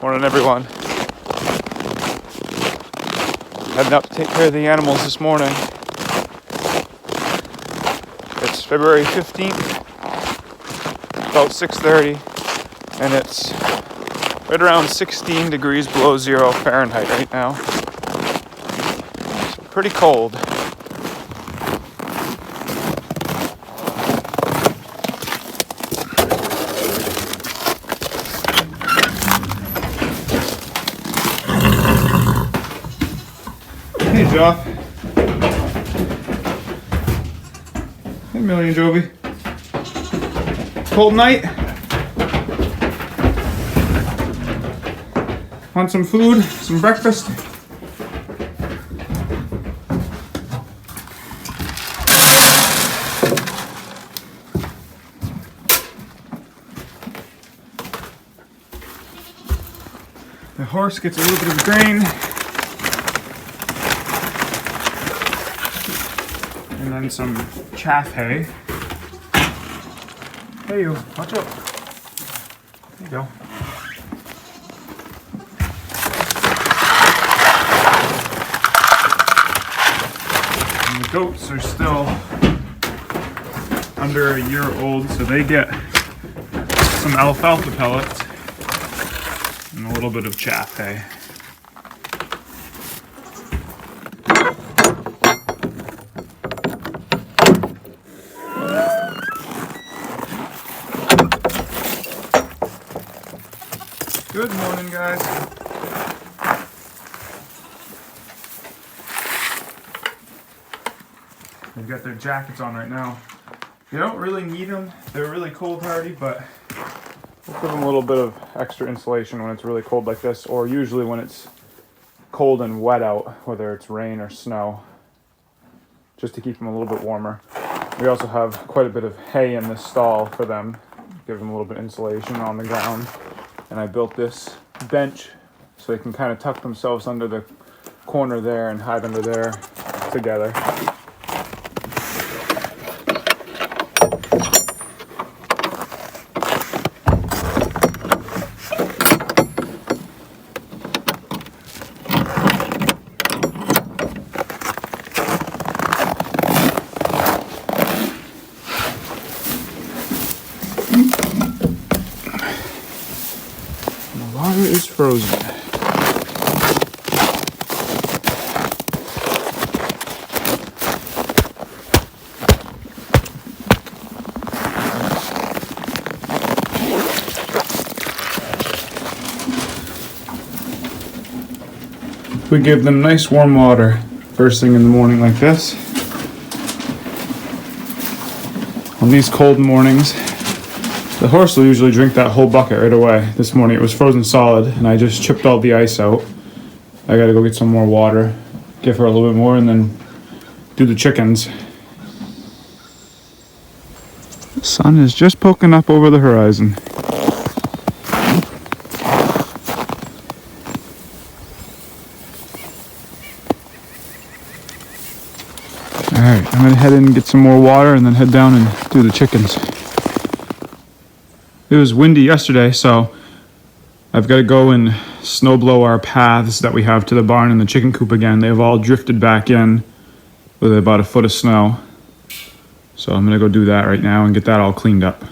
Morning, everyone. Heading up to take care of the animals this morning. It's February 15th, about 6:30, and it's right around 16 degrees below zero Fahrenheit right now. So pretty cold. Hey, Joff. Hey, Millie and Jovi. Cold night? Want some food? Some breakfast? The horse gets a little bit of grain. And then some chaff hay. Hey, you, watch out. There you go. And the goats are still under a year old, so they get some alfalfa pellets and a little bit of chaff hay. Good morning, guys. They've got their jackets on right now. You don't really need them. They're really cold hardy, but we'll give them a little bit of extra insulation when it's really cold like this, or usually when it's cold and wet out, whether it's rain or snow, just to keep them a little bit warmer. We also have quite a bit of hay in this stall for them, give them a little bit of insulation on the ground. And I built this bench so they can kind of tuck themselves under the corner there and hide under there together. The water is frozen. We give them nice warm water first thing in the morning like this. On these cold mornings, the horse will usually drink that whole bucket right away. This morning it was frozen solid and I just chipped all the ice out. I gotta go get some more water, give her a little bit more, and then do the chickens. The sun is just poking up over the horizon. Alright, I'm gonna head in and get some more water and then head down and do the chickens. It was windy yesterday, so I've got to go and snow blow our paths that we have to the barn and the chicken coop again. They've all drifted back in with about a foot of snow. So I'm going to go do that right now and get that all cleaned up.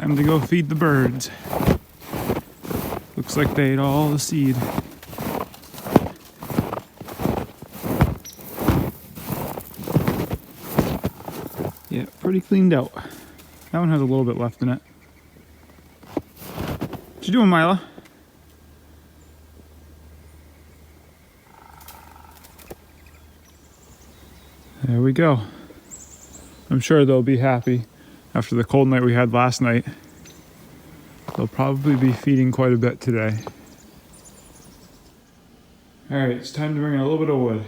Time to go feed the birds. Looks like they ate all the seed. Yeah, pretty cleaned out. That one has a little bit left in it. What you doing, Mila? There we go. I'm sure they'll be happy after the cold night we had last night. They'll probably be feeding quite a bit today. Alright, it's time to bring in a little bit of wood.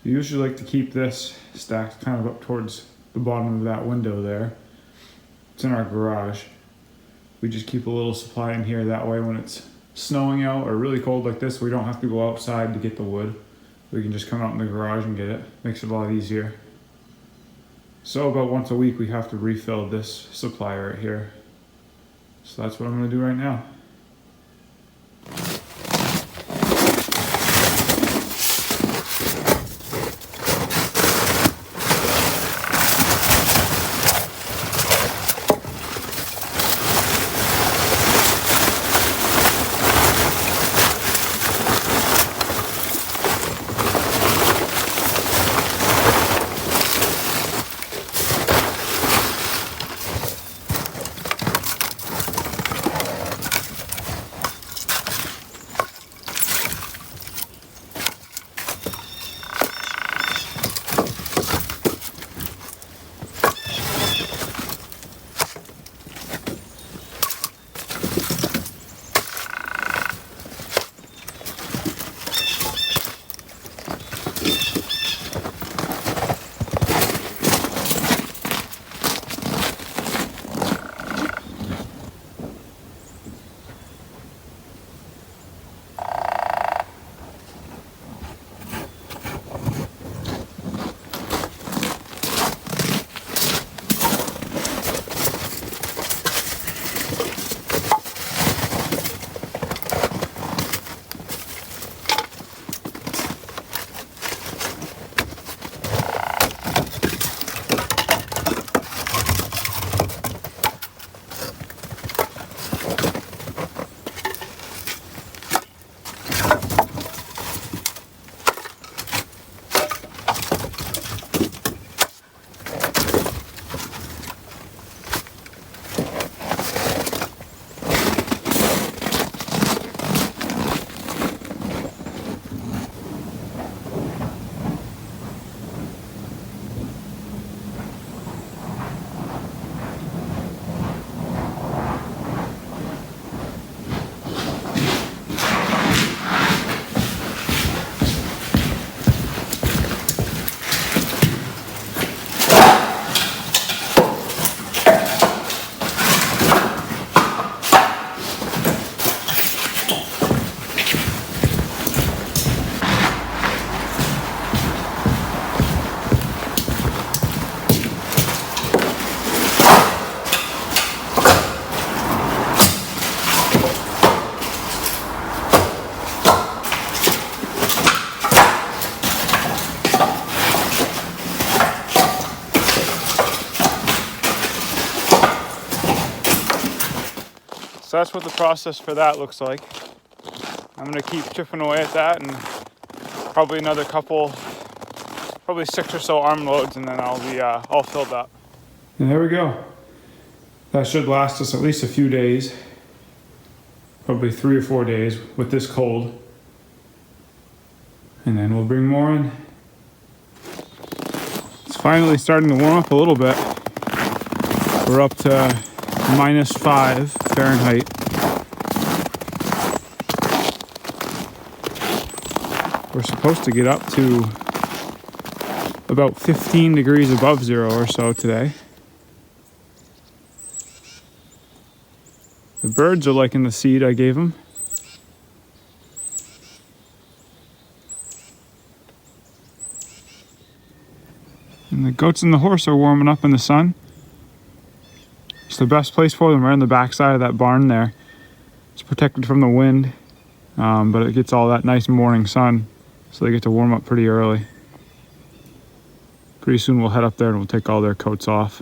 I usually like to keep this stacked kind of up towards the bottom of that window there. It's in our garage. We just keep a little supply in here, that way when it's snowing out or really cold like this, we don't have to go outside to get the wood. We can just come out in the garage and get it. Makes it a lot easier. So about once a week we have to refill this supply right here. So that's what I'm going to do right now. So that's what the process for that looks like. I'm gonna keep chipping away at that and probably another couple, probably 6 or so arm loads, and then I'll be all filled up. And there we go. That should last us at least a few days, probably 3 or 4 days with this cold. And then we'll bring more in. It's finally starting to warm up a little bit. We're up to -5 Fahrenheit. We're supposed to get up to about 15 degrees above zero or so today. The birds are liking the seed I gave them. And the goats and the horse are warming up in the sun. It's the best place for them, right on the backside of that barn there. It's protected from the wind, but it gets all that nice morning sun, so they get to warm up pretty early. Pretty soon we'll head up there and we'll take all their coats off.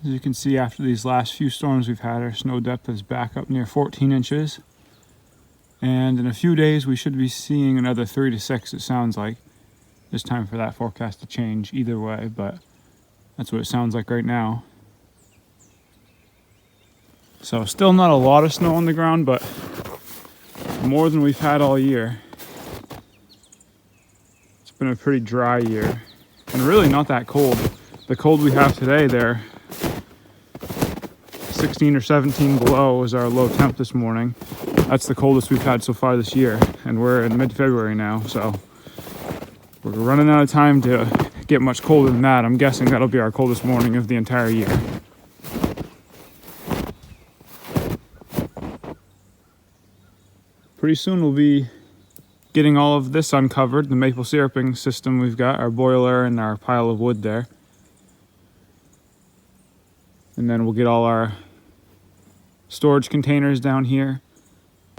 As you can see, after these last few storms we've had, our snow depth is back up near 14 inches. And in a few days, we should be seeing another 3 to 6, it sounds like. There's time for that forecast to change either way, but that's what it sounds like right now. So still not a lot of snow on the ground, but more than we've had all year. It's been a pretty dry year and really not that cold. The cold we have today, there 16 or 17 below is our low temp this morning. That's the coldest we've had so far this year, and we're in mid-February now, so we're running out of time to get much colder than that. I'm guessing that'll be our coldest morning of the entire year. Pretty soon we'll be getting all of this uncovered, the maple syruping system we've got, our boiler and our pile of wood there. And then we'll get all our storage containers down here,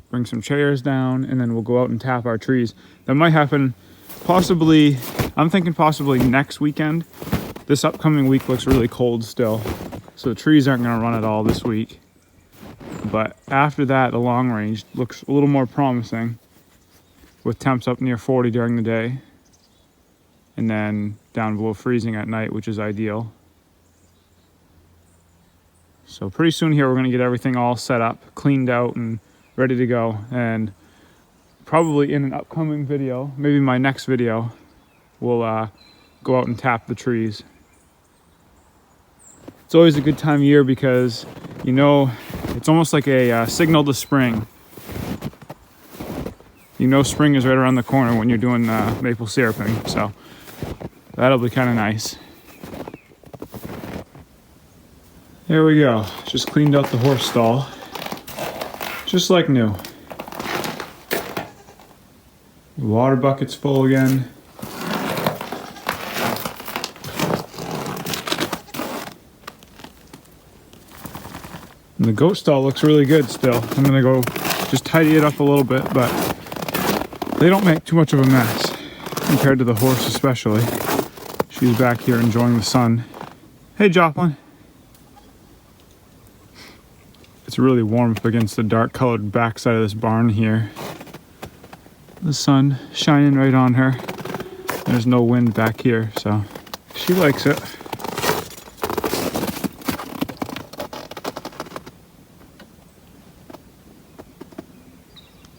bring some chairs down, and then we'll go out and tap our trees. That might happen possibly, I'm thinking possibly next weekend. This upcoming week looks really cold still, so the trees aren't gonna run at all this week. But after that, the long range looks a little more promising, with temps up near 40 during the day, and then down below freezing at night, which is ideal. So pretty soon here, we're gonna get everything all set up, cleaned out, and ready to go. And probably in an upcoming video, maybe my next video, we'll go out and tap the trees. It's always a good time of year because, you know, it's almost like a signal to spring. You know spring is right around the corner when you're doing maple syruping, so that'll be kind of nice. There we go. Just cleaned out the horse stall. Just like new. The water bucket's full again. And the goat stall looks really good still. I'm gonna go just tidy it up a little bit, but they don't make too much of a mess compared to the horse especially. She's back here enjoying the sun. Hey Joplin. It's really warm up against the dark colored backside of this barn here. The sun shining right on her. There's no wind back here, so she likes it.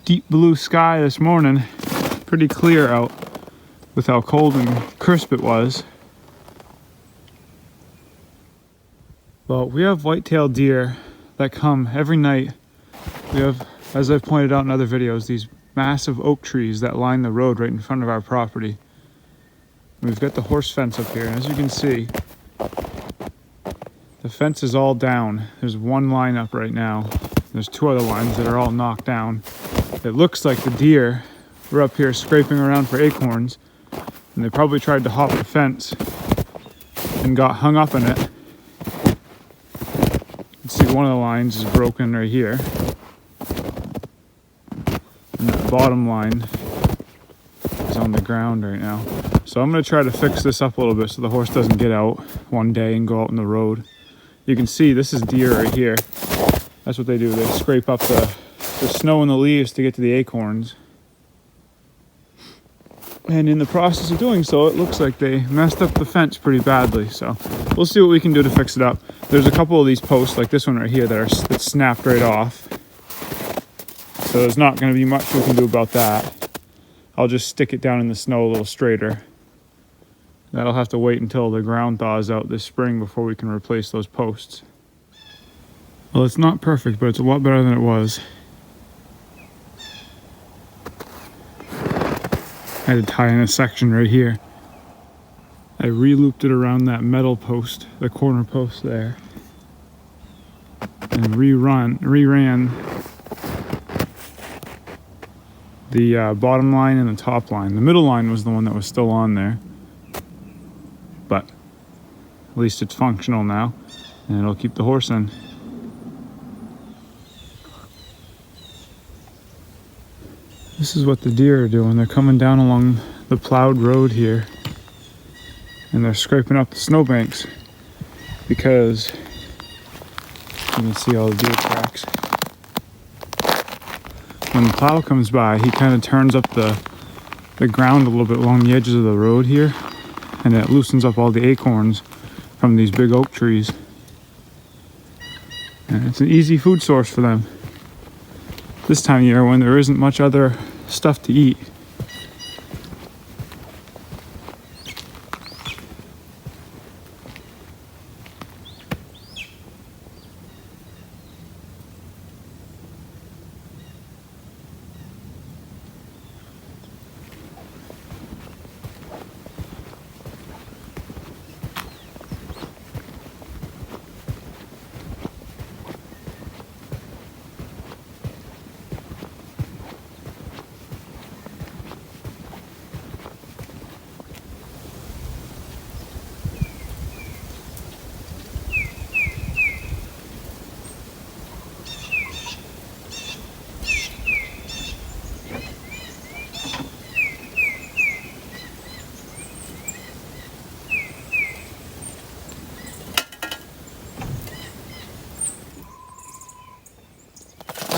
Deep blue sky this morning. Pretty clear out with how cold and crisp it was. Well, we have white-tailed deer that come every night. We have, as I've pointed out in other videos, these massive oak trees that line the road right in front of our property. We've got the horse fence up here, and as you can see, the fence is all down. There's one line up right now. There's two other lines that are all knocked down. It looks like the deer were up here scraping around for acorns, and they probably tried to hop the fence and got hung up in it. See, one of the lines is broken right here, and that bottom line is on the ground right now. So I'm going to try to fix this up a little bit so the horse doesn't get out one day and go out on the road. You can see this is deer right here. That's what they do. They scrape up the snow and the leaves to get to the acorns. And in the process of doing so, it looks like they messed up the fence pretty badly. So we'll see what we can do to fix it up. There's a couple of these posts, like this one right here, that's snapped right off. So there's not going to be much we can do about that. I'll just stick it down in the snow a little straighter. That'll have to wait until the ground thaws out this spring before we can replace those posts. Well, it's not perfect, but it's a lot better than it was. I had to tie in a section right here. I re-looped it around that metal post, the corner post there, and reran the bottom line and the top line. The middle line was the one that was still on there, but at least it's functional now, and it'll keep the horse in. This is what the deer are doing. They're coming down along the plowed road here, and they're scraping up the snowbanks because You can see all the deer tracks. When the plow comes by, he kind of turns up the ground a little bit along the edges of the road here, and it loosens up all the acorns from these big oak trees. And it's an easy food source for them this time of year when there isn't much other stuff to eat.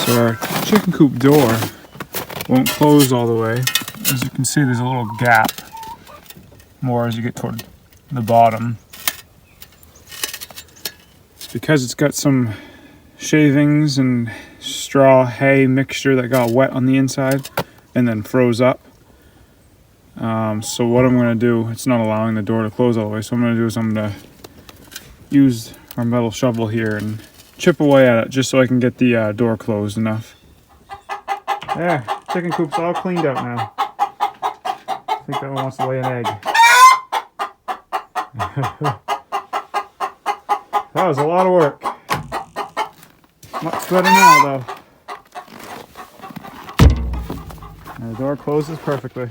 So our chicken coop door won't close all the way. As you can see, there's a little gap more as you get toward the bottom. It's because it's got some shavings and straw hay mixture that got wet on the inside and then froze up. So what I'm going to do, it's not allowing the door to close all the way, so I'm going to do is I'm going to use our metal shovel here and chip away at it just so I can get the door closed enough. There, chicken coop's all cleaned out now. I think that one wants to lay an egg. That was a lot of work. Much better now though. And the door closes perfectly.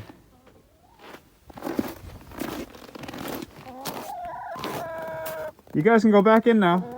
You guys can go back in now.